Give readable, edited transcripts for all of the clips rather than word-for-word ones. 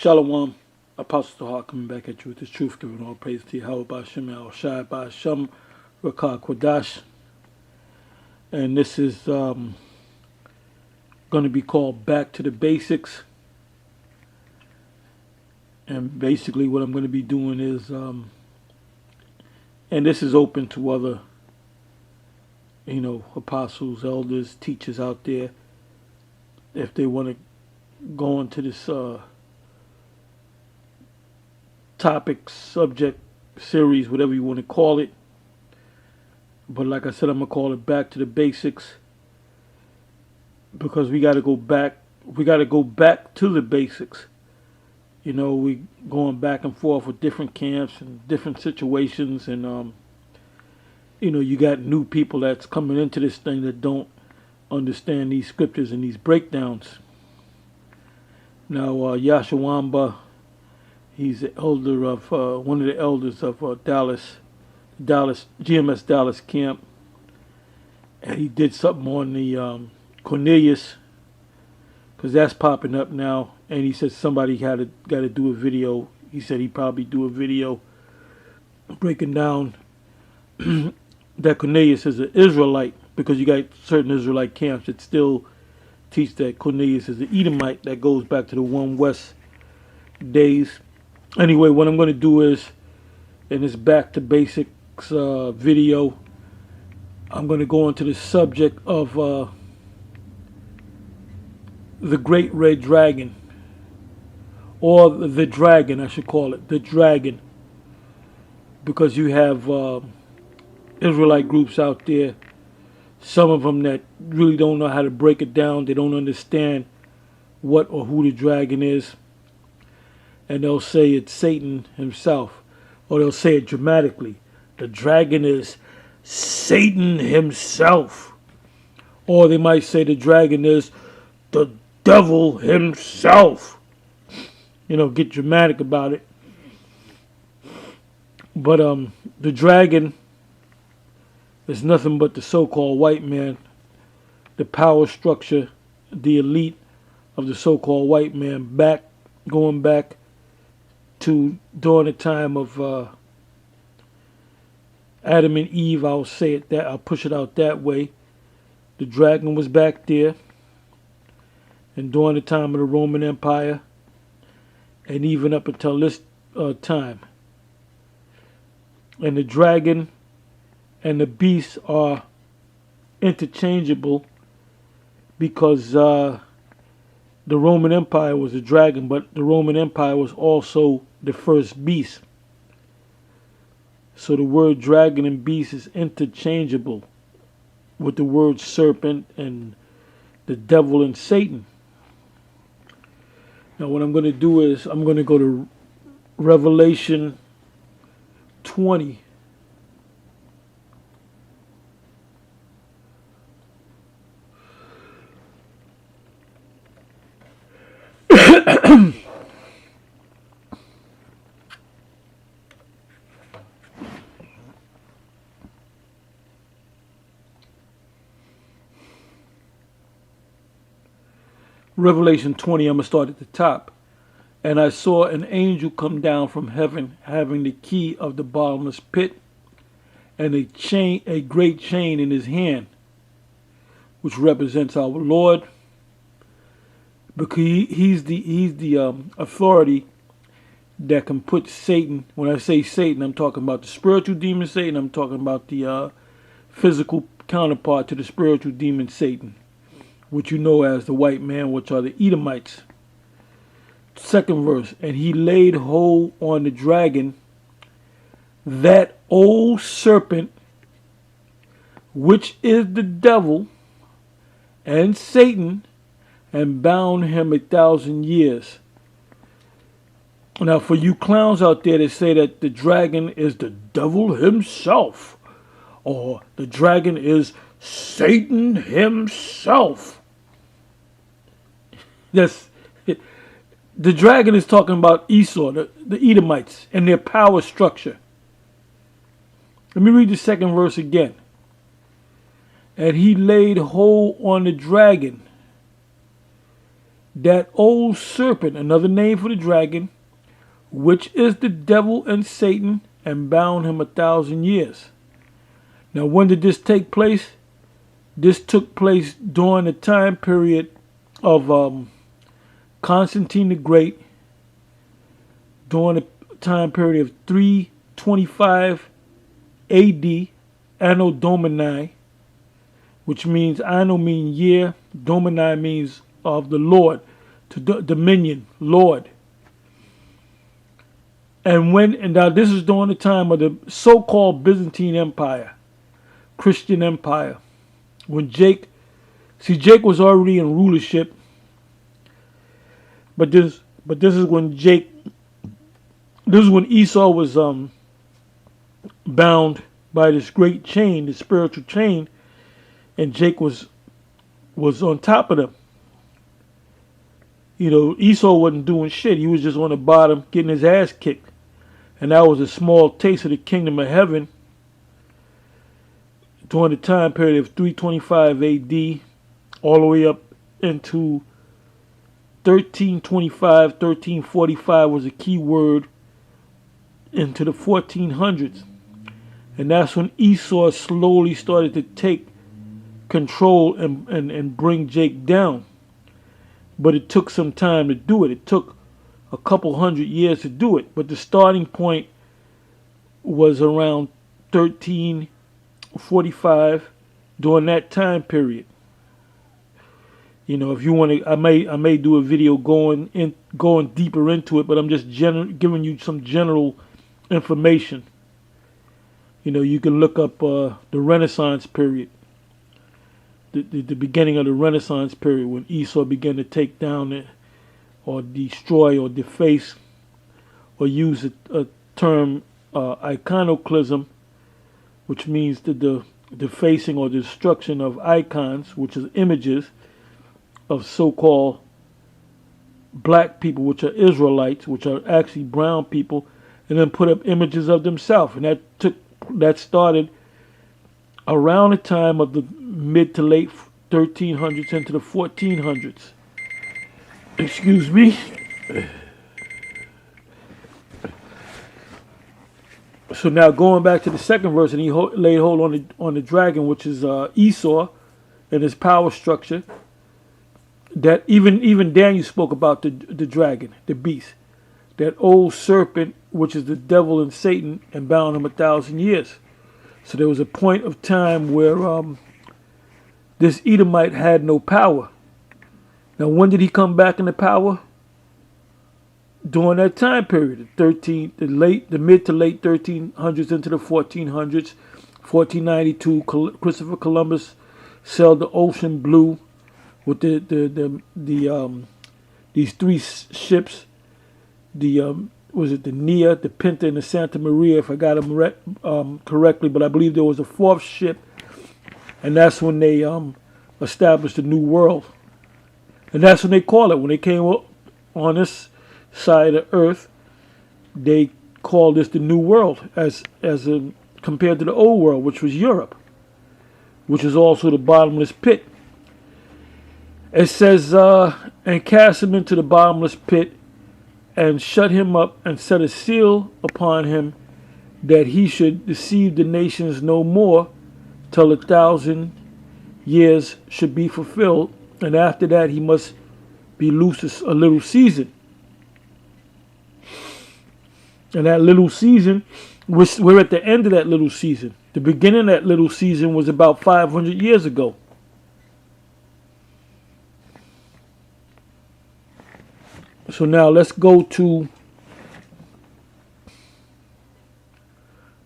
Shalom, Apostle Tahar coming back at you with the truth, giving all praise to Yahweh Ba'Shem Al Shai Ba'Shem Rakah Kodash. And this is going to be called Back to the Basics. And basically what I'm going to be doing is, and this is open to other, apostles, elders, teachers out there, if they want to go into this topic, subject, series, whatever you want to call it. But like I said, I'm going to call it Back to the Basics, because we got to go back. We got to go back to the basics. We going back and forth with different camps and different situations, and you got new people that's coming into this thing that don't understand these scriptures and these breakdowns. Now, Yashawamba, he's the elder of one of the elders of Dallas GMS Dallas camp, and he did something on the Cornelius, because that's popping up now. And he said somebody got to do a video. He said he'd probably do a video breaking down that Cornelius is an Israelite, because you got certain Israelite camps that still teach that Cornelius is an Edomite that goes back to the One West days. Anyway, what I'm going to do is, in this Back to Basics video, I'm going to go into the subject of the Great Red Dragon, or the Dragon, I should call it, the Dragon, because you have Israelite groups out there, some of them that really don't know how to break it down. They don't understand what or who the dragon is, and they'll say it's Satan himself, or they'll say it dramatically. The dragon is Satan himself. Or they might say the dragon is the devil himself. Get dramatic about it. But the dragon is nothing but the so-called white man, the power structure, the elite of the so-called white man, going back to during the time of Adam and Eve. I'll say it that, I'll push it out that way. The dragon was back there, and during the time of the Roman Empire, and even up until this time. And the dragon and the beast are interchangeable, because the Roman Empire was a dragon, but the Roman Empire was also the first beast. So the word dragon and beast is interchangeable with the word serpent and the devil and Satan. Now what I'm going to do is I'm going to go to Revelation 20. Revelation 20, I'm going to start at the top. And I saw an angel come down from heaven, having the key of the bottomless pit, and a great chain in his hand, which represents our Lord, because he's the authority that can put Satan. When I say Satan, I'm talking about the spiritual demon Satan. I'm talking about the physical counterpart to the spiritual demon Satan, which you know as the white man, which are the Edomites. Second verse, and he laid hold on the dragon, that old serpent, which is the devil and Satan, and bound him 1,000 years. Now, for you clowns out there that say that the dragon is the devil himself, or the dragon is Satan himself, the dragon is talking about Esau, the Edomites, and their power structure. Let me read the second verse again. And he laid hold on the dragon, that old serpent, another name for the dragon, which is the devil and Satan, and bound him 1,000 years. Now, when did this take place? This took place during the time period of Constantine the Great, during the time period of 325 AD, Anno Domini, which means Anno means year, Domini means of the Lord, to dominion, Lord. And now this is during the time of the so-called Byzantine Empire, Christian Empire. When Jake was already in rulership, but this is when Esau was bound by this great chain, the spiritual chain, and Jake was on top of them. You know, Esau wasn't doing shit. He was just on the bottom getting his ass kicked. And that was a small taste of the kingdom of heaven during the time period of 325 AD all the way up into 1325, 1345 was a key word, into the 1400s. And that's when Esau slowly started to take control and bring Jake down. But it took some time to do it. It took a couple 100 years to do it. But the starting point was around 1345 during that time period. You know, if you want to, I may do a video going deeper into it, but I'm just giving you some general information. You know, you can look up the Renaissance period, the beginning of the Renaissance period, when Esau began to take down or destroy or deface, or use a term iconoclasm, which means the defacing or destruction of icons, which is images of so-called black people, which are Israelites, which are actually brown people, and then put up images of themselves. And that started around the time of the mid to late 1300s into the 1400s. Excuse me. So now going back to the second verse, and he laid hold on the dragon, which is Esau, and his power structure. That even Daniel spoke about the dragon, the beast, that old serpent, which is the devil and Satan, and bound him 1,000 years. So there was a point of time where this Edomite had no power. Now, when did he come back into power? During that time period, the mid to late 1300s into the 1400s. 1492, Christopher Columbus sailed the ocean blue with these three ships. Was it the Nia, the Pinta, and the Santa Maria, if I got them correctly, but I believe there was a fourth ship, and that's when they established the New World. And that's when they call it. When they came up on this side of Earth, they called this the New World, as compared to the Old World, which was Europe, which is also the bottomless pit. It says, and cast him into the bottomless pit, and shut him up, and set a seal upon him, that he should deceive the nations no more, till 1,000 years should be fulfilled. And after that, he must be loose a little season. And that little season, we're at the end of that little season. The beginning of that little season was about 500 years ago. So now let's go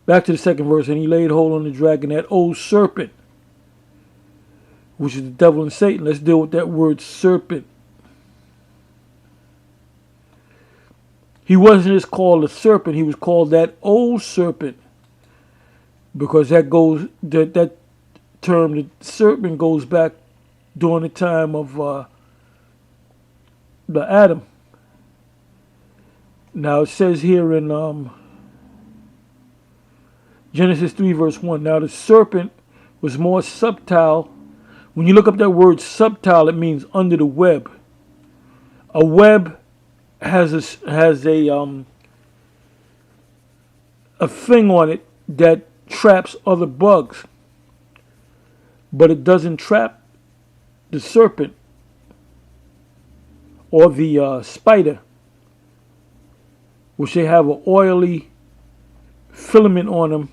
back to the second verse. And he laid hold on the dragon, that old serpent, which is the devil and Satan. Let's deal with that word serpent. He wasn't just called a serpent, he was called that old serpent. Because that term, the serpent, goes back during the time of the Adam. Now it says here in Genesis 3 verse 1, now the serpent was more subtle. When you look up that word subtle, it means under the web. A web has a thing on it that traps other bugs, but it doesn't trap the serpent or the spider, which they have an oily filament on them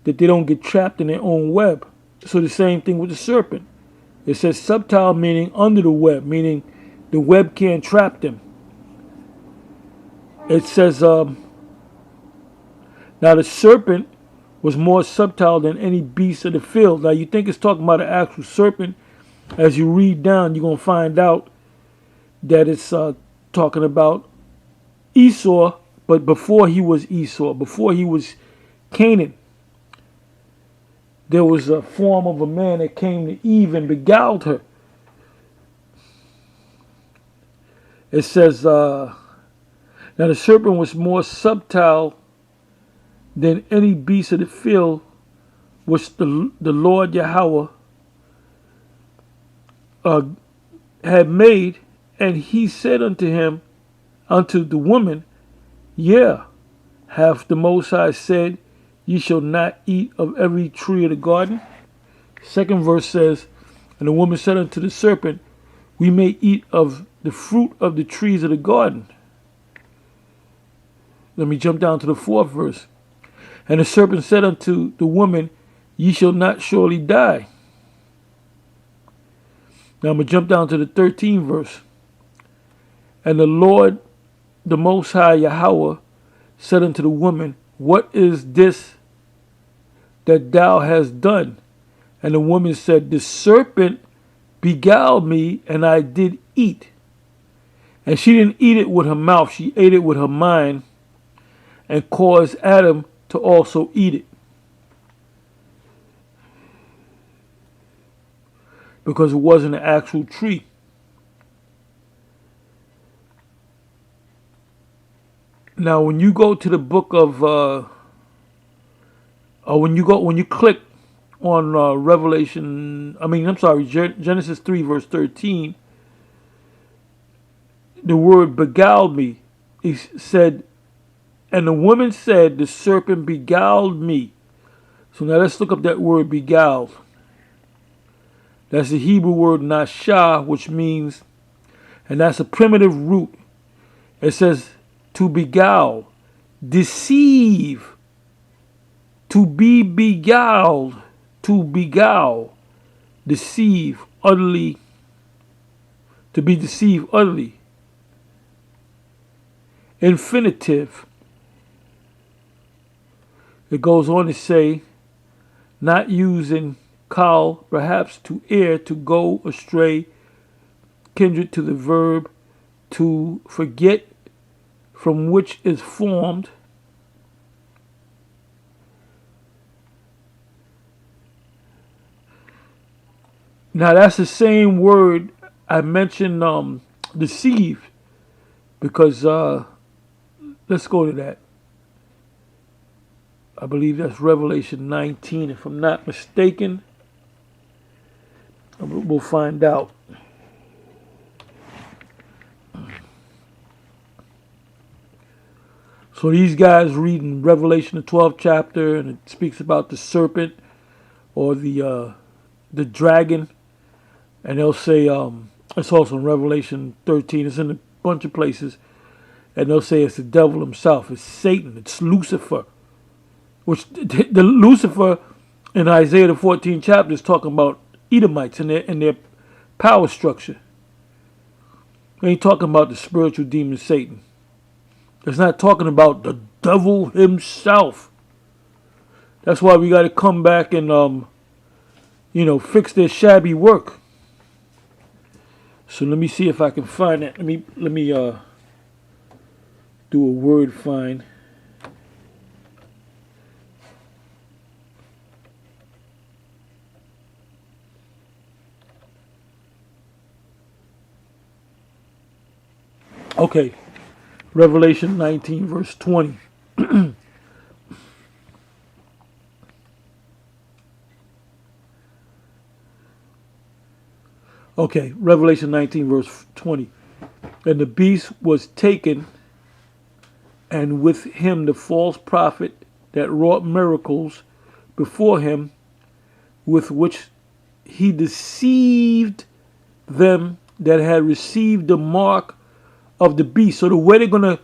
that they don't get trapped in their own web. So the same thing with the serpent. It says subtile, meaning under the web, meaning the web can't trap them. It says, now the serpent was more subtle than any beast of the field. Now you think it's talking about an actual serpent. As you read down, you're going to find out that it's talking about Esau, but before he was Esau, before he was Canaan, there was a form of a man that came to Eve and beguiled her. It says, now the serpent was more subtle than any beast of the field which the Lord Yahweh had made. And he said unto the woman, yeah, hath the Most High said, ye shall not eat of every tree of the garden? Second verse says, and the woman said unto the serpent, we may eat of the fruit of the trees of the garden. Let me jump down to the fourth verse. And the serpent said unto the woman, ye shall not surely die. Now I'm going to jump down to the 13th verse. And the Lord, the Most High Yahweh, said unto the woman, what is this that thou hast done? And the woman said, the serpent beguiled me, and I did eat. And she didn't eat it with her mouth, she ate it with her mind, and caused Adam to also eat it. Because it wasn't an actual tree. Now, when you go to the book of, when you click on Genesis 3 verse 13, the word beguiled me. He said, and the woman said, the serpent beguiled me. So now let's look up that word beguiled. That's the Hebrew word nashah, which means, and that's a primitive root. It says to beguile, deceive, to be beguiled, to beguile, deceive, utterly, to be deceived utterly. Infinitive. It goes on to say, not using kal, perhaps to err, to go astray, kindred to the verb to forget, from which is formed. Now that's the same word I mentioned, deceive, because let's go to that. I believe that's Revelation 19, if I'm not mistaken. We'll find out. So these guys reading Revelation, the 12th chapter, and it speaks about the serpent or the dragon, and they'll say it's also in Revelation 13. It's in a bunch of places, and they'll say it's the devil himself. It's Satan. It's Lucifer. Which the Lucifer in Isaiah the 14th chapter is talking about Edomites and their power structure. They ain't talking about the spiritual demon Satan. It's not talking about the devil himself. That's why we got to come back and fix their shabby work. So let me see if I can find that. Let me do a word find. Okay, Revelation 19, verse 20. Okay, Revelation 19, verse 20. And the beast was taken, and with him the false prophet that wrought miracles before him, with which he deceived them that had received the mark of the beast. So the way they're going to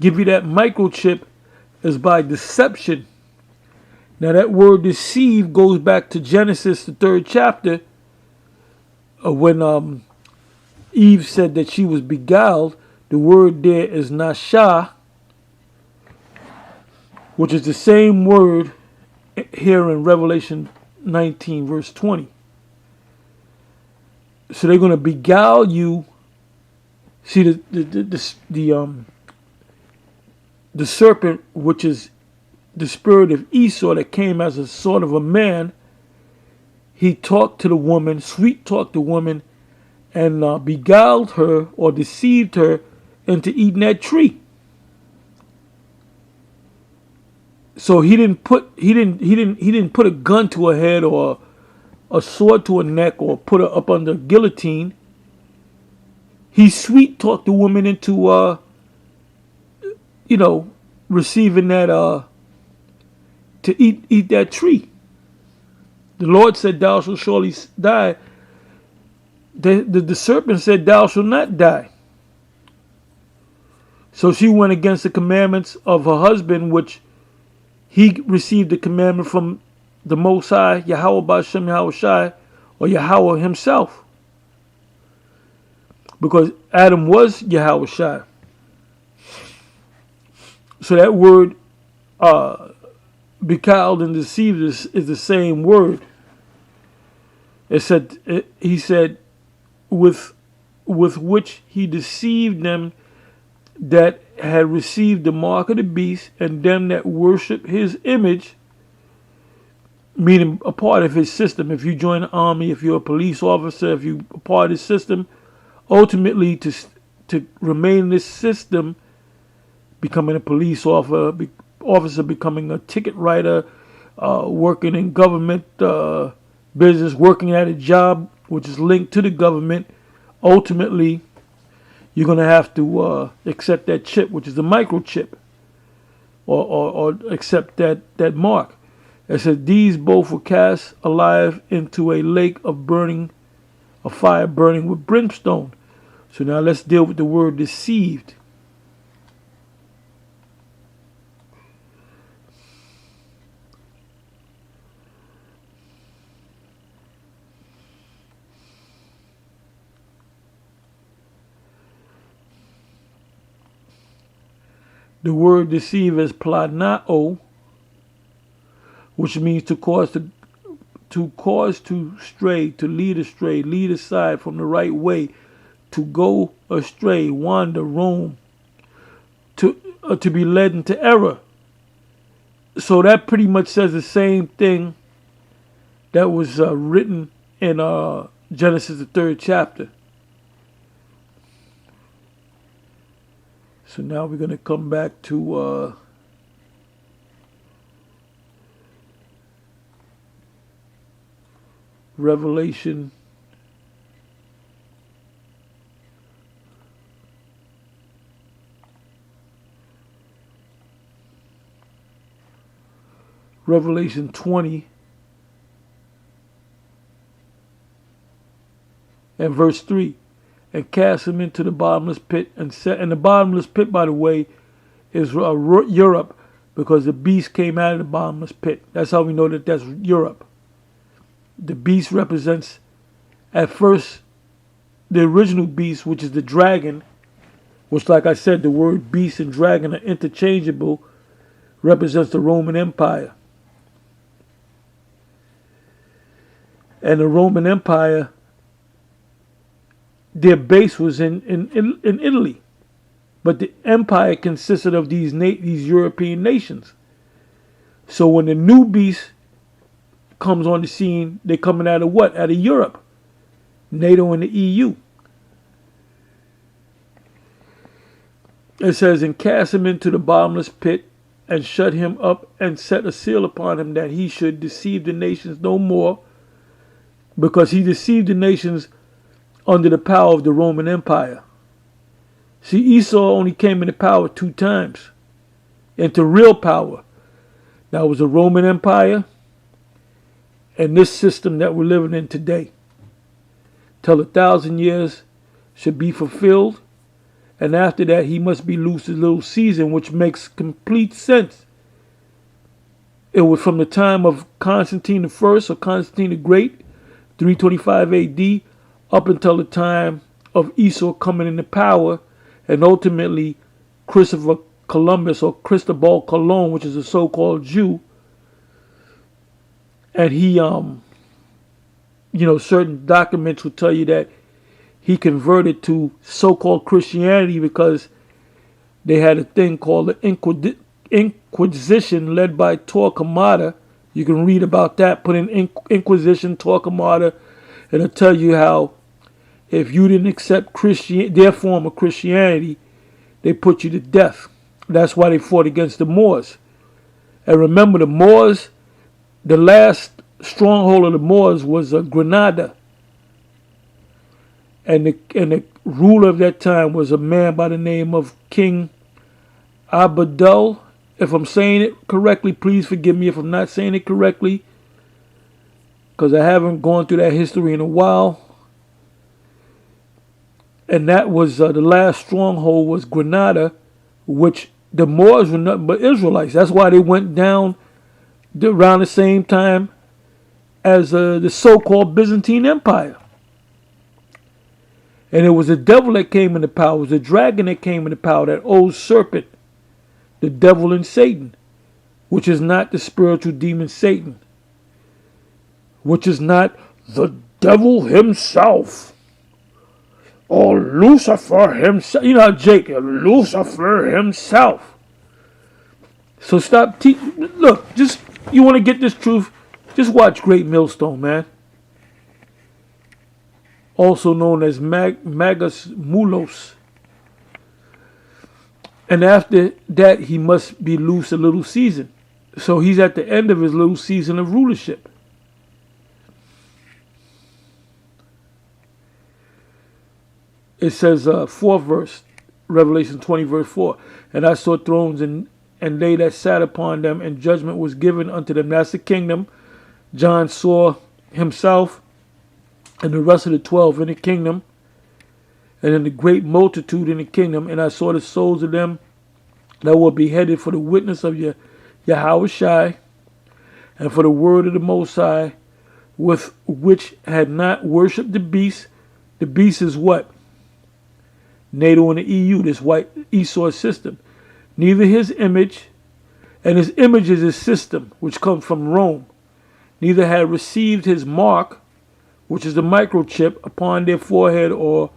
give you that microchip is by deception. Now that word deceive goes back to Genesis, the 3rd chapter, when Eve said that she was beguiled. The word there is nasha, which is the same word here in Revelation 19 verse 20. So they're going to beguile you. See, the serpent, which is the spirit of Esau that came as a sort of a man, he talked to the woman, sweet talked the woman, and beguiled her or deceived her into eating that tree. So he didn't put a gun to her head or a sword to her neck or put her up under guillotine. He sweet talked the woman into receiving that to eat that tree. The Lord said, "Thou shalt surely die." The serpent said, "Thou shalt not die." So she went against the commandments of her husband, which he received the commandment from the Most High, Yahweh B'Shem Yahweh Shai, or Yahweh himself. Because Adam was Yahweh Shai. So that word beguiled and deceived is the same word. He said, with which he deceived them that had received the mark of the beast, and them that worship his image, meaning a part of his system. If you join the army, if you're a police officer, if you're a part of his system, ultimately to remain in this system, becoming a police officer, becoming a ticket writer, working in government business, working at a job which is linked to the government, ultimately you're going to have to accept that chip, which is the microchip, or accept that mark. It says, these both were cast alive into a lake of fire burning with brimstone. So now let's deal with the word deceived. The word deceive is planao, which means to cause to stray, to lead astray, lead aside from the right way, to go astray, wander, roam, to be led into error. So that pretty much says the same thing that was written in Genesis, the 3rd chapter. So now we're going to come back to Revelation 20 and verse 3. And cast him into the bottomless pit, and the bottomless pit, by the way, is Europe, because the beast came out of the bottomless pit. That's how we know that that's Europe. The beast represents, at first, the original beast, which is the dragon, which, like I said, the word beast and dragon are interchangeable, represents the Roman Empire. And the Roman Empire, their base was in Italy, but the empire consisted of these European nations. So when the new beast comes on the scene, they're coming out of what? Out of Europe, NATO and the EU. It says, and cast him into the bottomless pit, and shut him up, and set a seal upon him, that he should deceive the nations no more, because he deceived the nations under the power of the Roman Empire. See, Esau only came into power 2 times, into real power. That was the Roman Empire and this system that we're living in today. Till 1,000 years should be fulfilled, and after that he must be loosed a little season, which makes complete sense. It was from the time of Constantine the First or Constantine the Great, 325 AD, up until the time of Esau coming into power, and ultimately Christopher Columbus or Cristobal Colon, which is a so-called Jew, and he, certain documents will tell you that he converted to so-called Christianity because they had a thing called the Inquisition led by Torquemada. You can read about that. Put in Inquisition, Torquemada, and it'll tell you how if you didn't accept their form of Christianity, they put you to death. That's why they fought against the Moors. And remember, the Moors, the last stronghold of the Moors was Granada. And the ruler of that time was a man by the name of King Abdul. If I'm saying it correctly, please forgive me if I'm not saying it correctly, because I haven't gone through that history in a while. And that was the last stronghold was Granada, which the Moors were nothing but Israelites. That's why they went down around the same time as the so-called Byzantine Empire. And it was the devil that came into power. It was the dragon that came into power, that old serpent, the devil and Satan, which is not the spiritual demon Satan, which is not the devil himself or Lucifer himself. You know how Jake, Lucifer himself. So stop teaching. Look, just, you want to get this truth, just watch Great Millstone, man. Also known as Magus Mulos. And after that, he must be loose a little season. So he's at the end of his little season of rulership. It says, 4th verse, Revelation 20, verse 4. And I saw thrones, and they that sat upon them, and judgment was given unto them. That's the kingdom. John saw himself and the rest of the 12 in the kingdom, and in the great multitude in the kingdom. And I saw the souls of them that were beheaded for the witness of Yahushai, and for the word of the Most High, with which had not worshipped the beast. The beast is what? NATO and the EU, this white Esau system. Neither his image, and his image is his system, which comes from Rome. Neither had received his mark, which is the microchip, upon their forehead or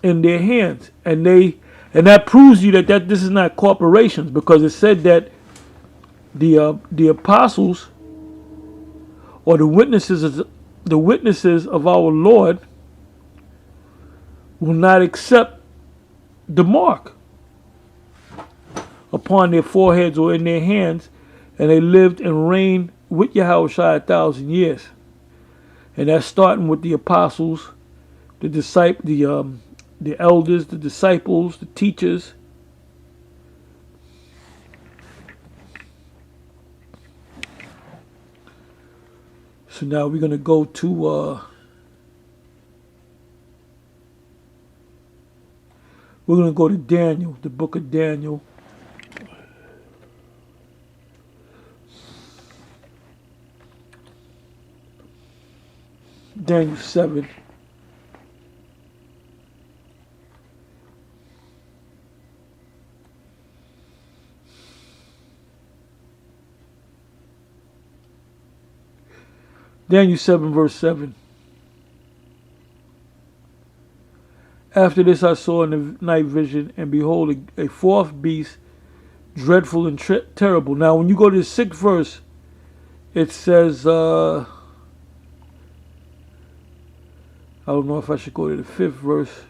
in their hands. And that proves you that this is not corporations, because it said that the apostles or the witnesses of our Lord will not accept the mark upon their foreheads or in their hands, and they lived and reigned with Yahushua 1,000 years. And that's starting with the apostles, the elders, the disciples, the teachers. So now we're going to go to Daniel, the book of Daniel. Daniel 7. Daniel 7, verse 7. After this I saw in the night vision, and behold, a fourth beast, dreadful and terrible. Now when you go to the 6th verse, it says, I don't know if I should go to the 5th verse.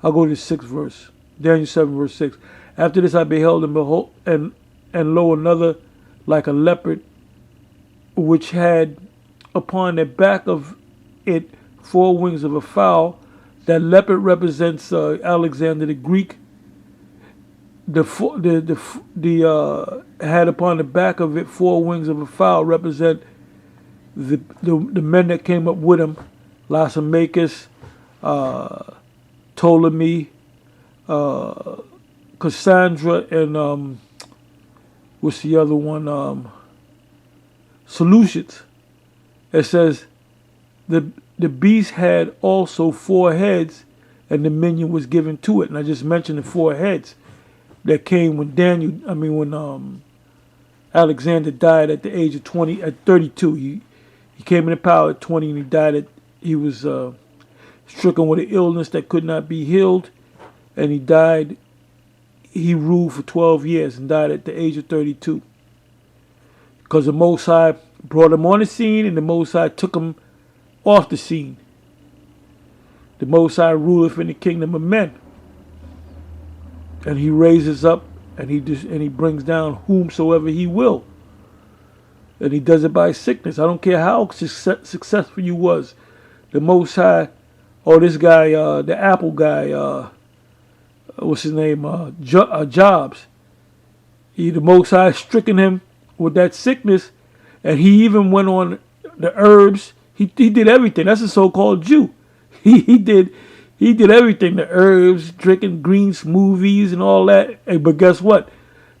I'll go to the 6th verse. Daniel 7, verse 6. After this I beheld, and lo, another like a leopard, which had upon the back of it 4 wings of a fowl. That leopard represents Alexander the Greek. The had upon the back of it 4 wings of a fowl represent the men that came up with him: Lysimachus, Ptolemy, Cassandra, and what's the other one? Seleucids. It says the beast had also 4 heads, and dominion was given to it. And I just mentioned the 4 heads that came when when Alexander died at the age of 20, at 32. He came into power at 20, and he died he was stricken with an illness that could not be healed, and he died. He ruled for 12 years and died at the age of 32. Because the Most High brought him on the scene, and the Most High took him off the scene. The Most High ruleth in the kingdom of men, and he raises up, and he brings down whomsoever he will, and he does it by sickness. I don't care how successful you was. The Most High, this guy, the Apple guy, what's his name, Jobs. The Most High stricken him with that sickness, and he even went on the herbs. He did everything. That's a so-called Jew. He did everything. The herbs, drinking green smoothies and all that. Hey, but guess what?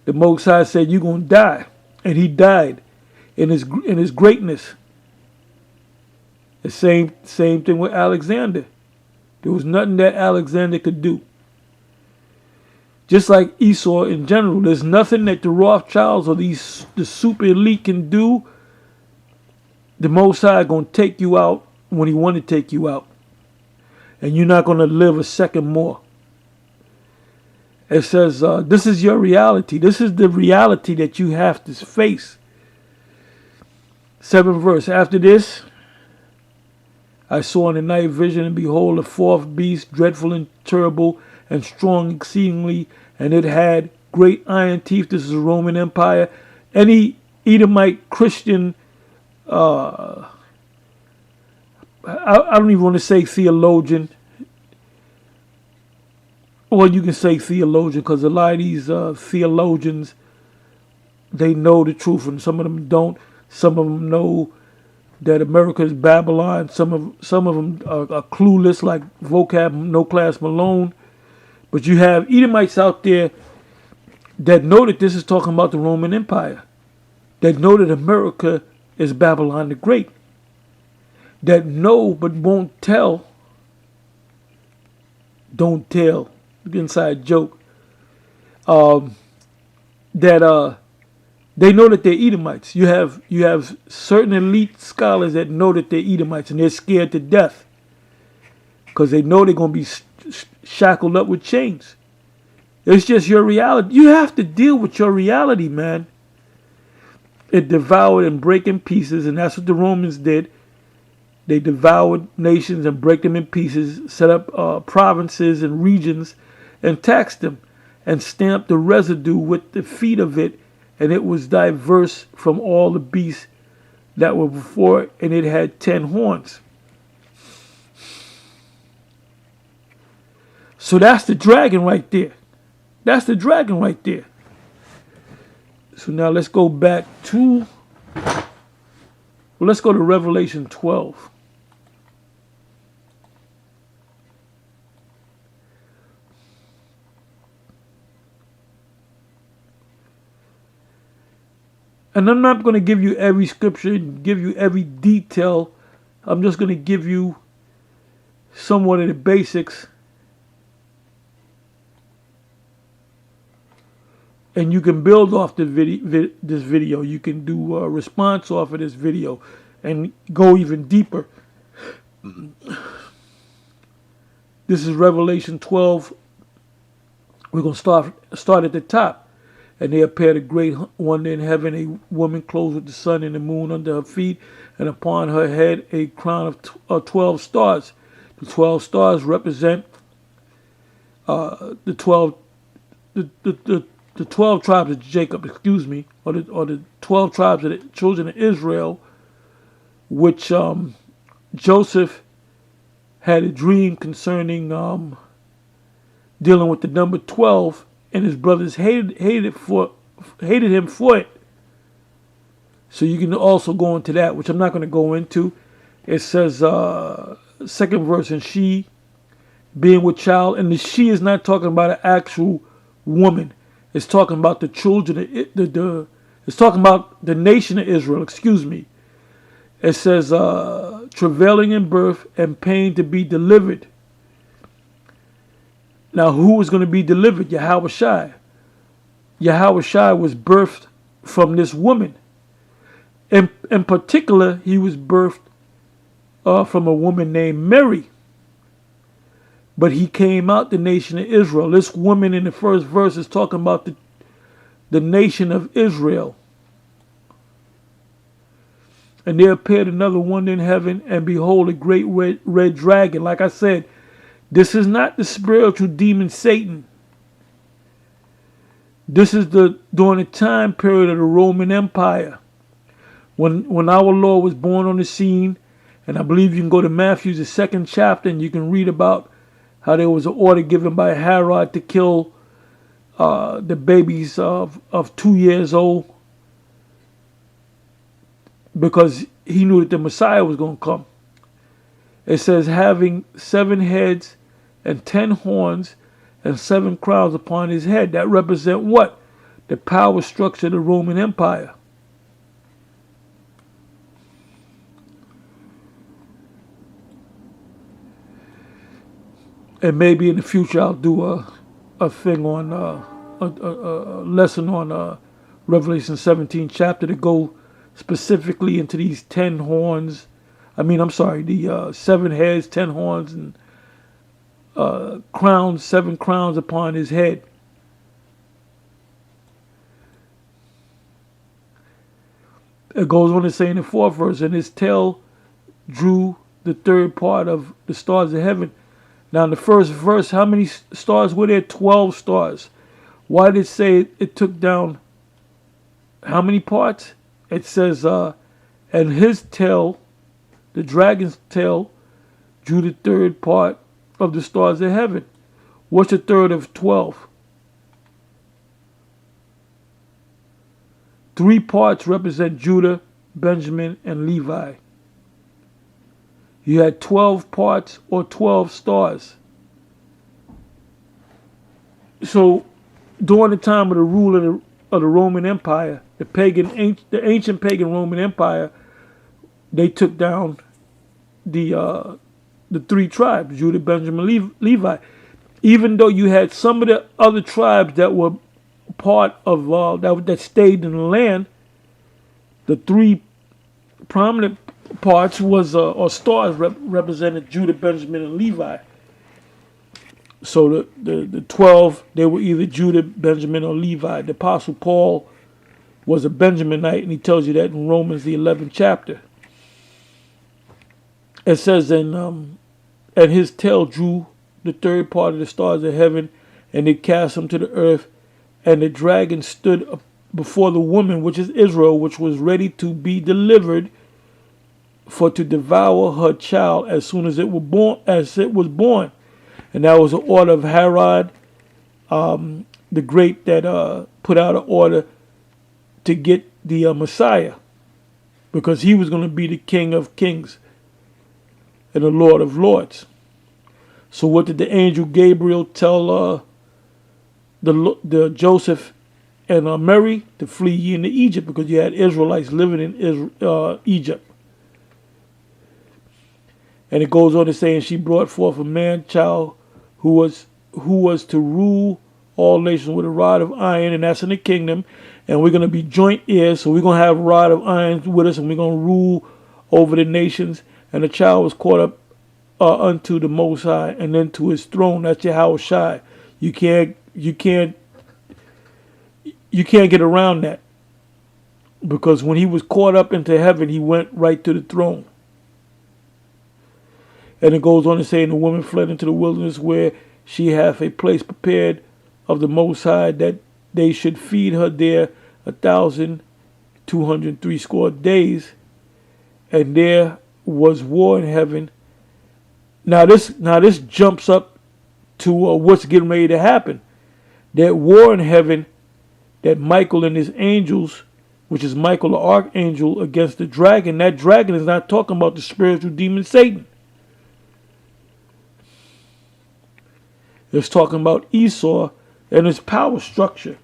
The Most High said, "You're gonna die," and he died in his greatness. The same thing with Alexander. There was nothing that Alexander could do. Just like Esau in general, there's nothing that the Rothschilds or the super elite can do. The Most High gonna take you out when he want to take you out, and you're not gonna live a second more. It says, this is your reality. This is the reality that you have to face. 7th verse. After this, I saw in the night vision, and behold, a 4th beast, dreadful and terrible, and strong exceedingly, and it had great iron teeth. This is the Roman Empire. Any Edomite Christian, I don't even want to say theologian. Well, you can say theologian, because a lot of these theologians, they know the truth, and some of them don't. Some of them know that America is Babylon. Some of them are clueless, like Vocab No Class Malone. But you have Edomites out there that know that this is talking about the Roman Empire, that know that America is Babylon the Great, that know but won't tell. Don't tell. Inside joke. That they know that they're Edomites. You have certain elite scholars that know that they're Edomites, and they're scared to death because they know they're going to be shackled up with chains. It's just your reality. You have to deal with your reality, man. It devoured and break in pieces, and that's what the Romans did. They devoured nations and break them in pieces, set up provinces and regions, and taxed them, and stamped the residue with the feet of it, and it was diverse from all the beasts that were before it, and it had 10 horns. So that's the dragon right there. That's the dragon right there. So now let's go back to, let's go to Revelation 12. And I'm not going to give you every scripture, give you every detail. I'm just going to give you somewhat of the basics. And you can build off the this video. You can do a response off of this video and go even deeper. This is Revelation 12. We're going to start at the top. And there appeared a great wonder in heaven, a woman clothed with the sun and the moon under her feet, and upon her head a crown of 12 stars. The 12 stars represent the 12 tribes of Jacob, or the 12 tribes of the children of Israel, which Joseph had a dream concerning dealing with the number 12, and his brothers hated him for it. So you can also go into that, which I'm not going to go into. It says, second verse, and she being with child, and the she is not talking about an actual woman. It's talking about the children, it's talking about the nation of Israel, excuse me. It says, travailing in birth and pain to be delivered. Now, who was going to be delivered? Yahweh Shai. Yahweh Shai was birthed from this woman. In particular, he was birthed from a woman named Mary. But he came out the nation of Israel. This woman in the first verse is talking about the nation of Israel. And there appeared another wonder in heaven, and behold, a great red dragon. Like I said, this is not the spiritual demon Satan. This is during the time period of the Roman Empire. When our Lord was born on the scene, and I believe you can go to Matthew, the 2nd chapter, and you can read about how there was an order given by Herod to kill the babies of 2 years old, because he knew that the Messiah was going to come. It says, having 7 heads and 10 horns and 7 crowns upon his head. That represent what? The power structure of the Roman Empire. And maybe in the future I'll do a thing on a lesson on Revelation 17 chapter to go specifically into these 10 horns. The 7 heads, 10 horns, and crowns, 7 crowns upon his head. It goes on to say in the 4th verse, and his tail drew the 3rd part of the stars of heaven. Now in the 1st verse, how many stars were there? 12 stars. Why did it say it took down how many parts? It says, and his tail, the dragon's tail, drew the 3rd part of the stars of heaven. What's a 3rd of 12? 3 parts represent Judah, Benjamin, and Levi. You had 12 parts or 12 stars. So during the time of the rule of the Roman Empire, the ancient pagan Roman Empire, they took down the 3 tribes, Judah, Benjamin, Levi. Even though you had some of the other tribes that were part of that stayed in the land, the 3 prominent parts was or stars represented Judah, Benjamin, and Levi. So the 12, they were either Judah, Benjamin, or Levi. The Apostle Paul was a Benjaminite, and he tells you that in Romans the 11th chapter. It says, and his tail drew the 3rd part of the stars of heaven, and it cast them to the earth. And the dragon stood before the woman, which is Israel, which was ready to be delivered, for to devour her child as soon as it was born. And that was an order of Herod the Great that put out an order to get the Messiah, because he was going to be the King of Kings and the Lord of Lords. So what did the angel Gabriel tell the Joseph and Mary? To flee ye into Egypt, because you had Israelites living in Egypt. And it goes on to say, and she brought forth a man child who was to rule all nations with a rod of iron, and that's in the kingdom. And we're going to be joint heirs, so we're going to have a rod of iron with us, and we're going to rule over the nations. And the child was caught up unto the Most High, and then to his throne. That's Yahweh Shai. You can't get around that, because when he was caught up into heaven, he went right to the throne. And it goes on to say, and the woman fled into the wilderness, where she hath a place prepared of the Most High, that they should feed her there 1,260 days. And there was war in heaven, Now this jumps up to what's getting ready to happen. That war in heaven, that Michael and his angels, which is Michael the archangel against the dragon. That dragon is not talking about the spiritual demon Satan. It's talking about Esau and his power structure.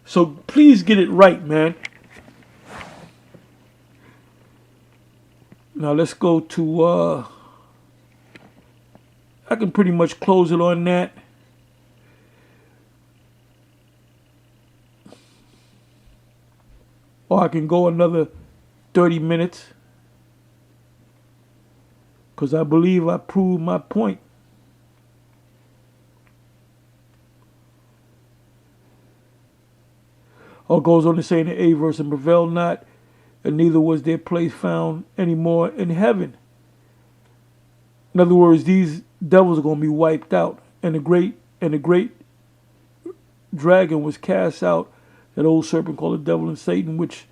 So please get it right, man. Now let's go to, I can pretty much close it on that. Or I can go another 30 minutes. Because I believe I proved my point. Or goes on to say in the 8th verse, and prevailed not, and neither was their place found anymore in heaven. In other words, these devils are going to be wiped out, and the great dragon was cast out, that old serpent called the devil and Satan, which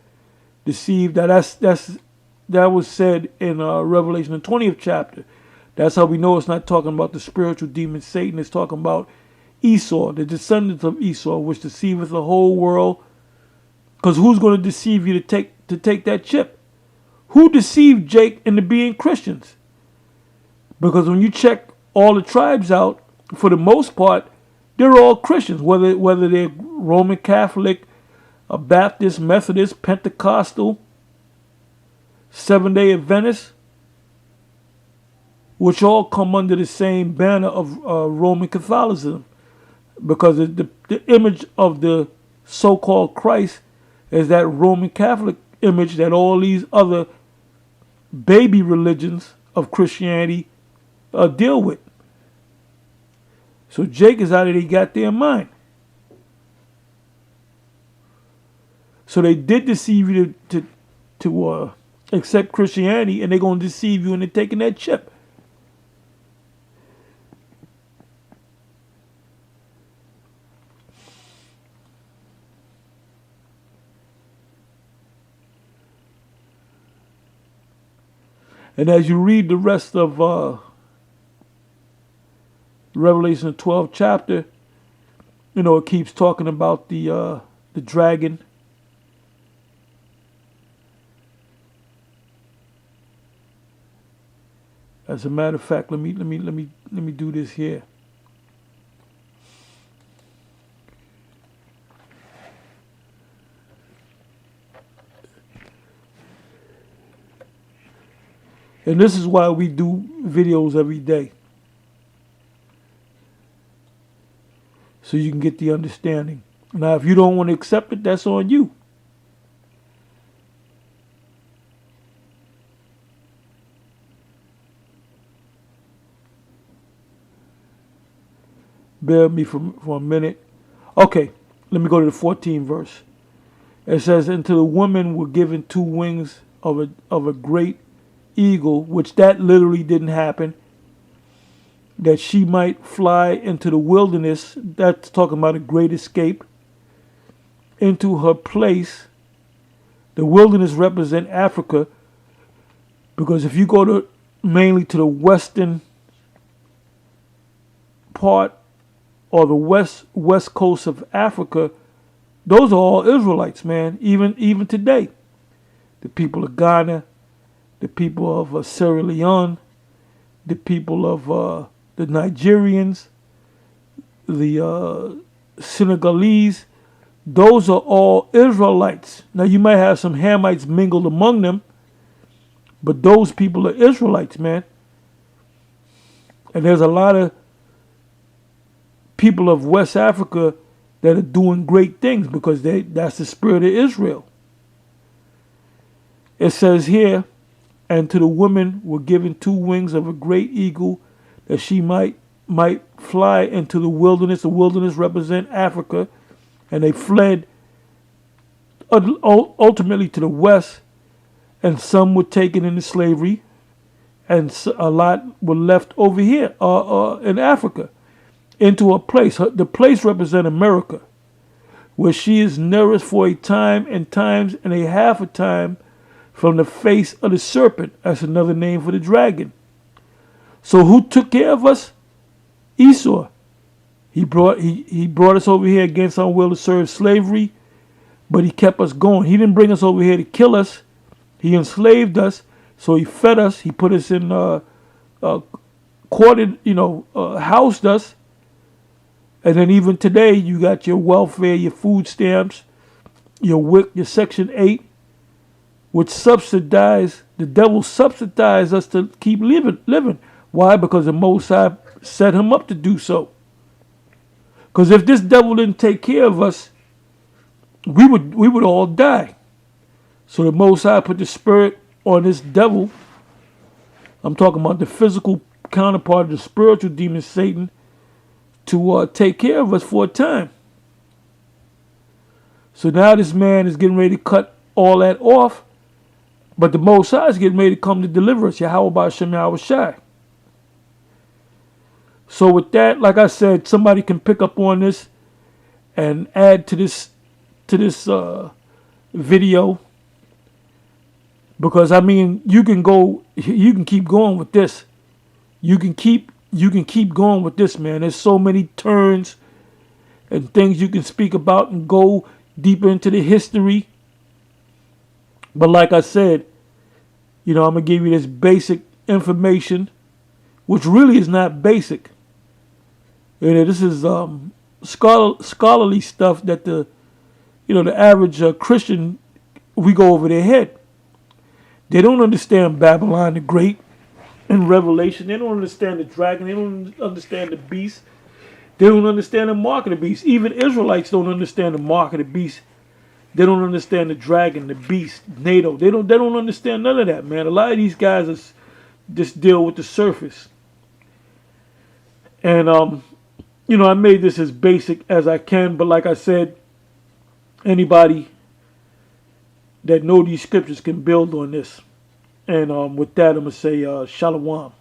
deceived. That was said in Revelation, the 20th chapter. That's how we know it's not talking about the spiritual demon Satan. It's talking about Esau, the descendants of Esau, which deceiveth the whole world. Because who's going to deceive you to take that chip? Who deceived Jake into being Christians? Because when you check all the tribes out, for the most part, they're all Christians, whether they're Roman Catholic, a Baptist, Methodist, Pentecostal, Seventh-day Adventist, which all come under the same banner of Roman Catholicism. Because the image of the so-called Christ is that Roman Catholic image that all these other baby religions of Christianity deal with. So Jake is out of their goddamn mind. So they did deceive you to accept Christianity, and they're going to deceive you into taking that chip. And as you read the rest of Revelation, the 12th chapter, it keeps talking about the dragon. As a matter of fact, let me do this here. And this is why we do videos every day. So you can get the understanding. Now, if you don't want to accept it, that's on you. Bear with me for a minute. Okay, let me go to the 14th verse. It says, and to the woman were given 2 wings of a great eagle, which that literally didn't happen, that she might fly into the wilderness. That's talking about a great escape, into her place. The wilderness represent Africa, because if you go mainly to the western part or the west coast of Africa, those are all Israelites, man. Even today, the people of Ghana, the people of Sierra Leone, the people of the Nigerians, the Senegalese, those are all Israelites. Now you might have some Hamites mingled among them, but those people are Israelites, man. And there's a lot of people of West Africa that are doing great things because that's the spirit of Israel. It says here, and to the woman were given 2 wings of a great eagle, that she might fly into the wilderness. The wilderness represent Africa, and they fled ultimately to the west, and some were taken into slavery, and a lot were left over here in Africa, into a place. The place represents America, where she is nourished for a time and times and a half a time from the face of the serpent. That's another name for the dragon. So who took care of us? Esau. He brought us over here against our will to serve slavery, but he kept us going. He didn't bring us over here to kill us. He enslaved us, so he fed us. He put us in courted, housed us. And then even today, you got your welfare, your food stamps, your WIC, your Section 8, which the devil subsidized us to keep living. Why? Because the Most High set him up to do so. Because if this devil didn't take care of us, we would all die. So the Most High put the spirit on this devil. I'm talking about the physical counterpart of the spiritual demon, Satan, to take care of us for a time. So now this man is getting ready to cut all that off, but the Most High is getting ready to come to deliver us. Yahweh Ba'Shem Yahweh Shai. So with that, like I said, somebody can pick up on this and add to this video, because I mean you can keep going with this. You can keep going with this, man. There's so many turns and things you can speak about and go deeper into the history. But like I said, I'm gonna give you this basic information, which really is not basic. This is scholarly stuff that the average Christian, we go over their head. They don't understand Babylon the Great in Revelation. They don't understand the dragon. They don't understand the beast. They don't understand the mark of the beast. Even Israelites don't understand the mark of the beast. They don't understand the dragon, the beast, NATO. They don't understand none of that, man. A lot of these guys just deal with the surface. And I made this as basic as I can, but like I said, anybody that know these scriptures can build on this. And with that, I'm going to say shalom.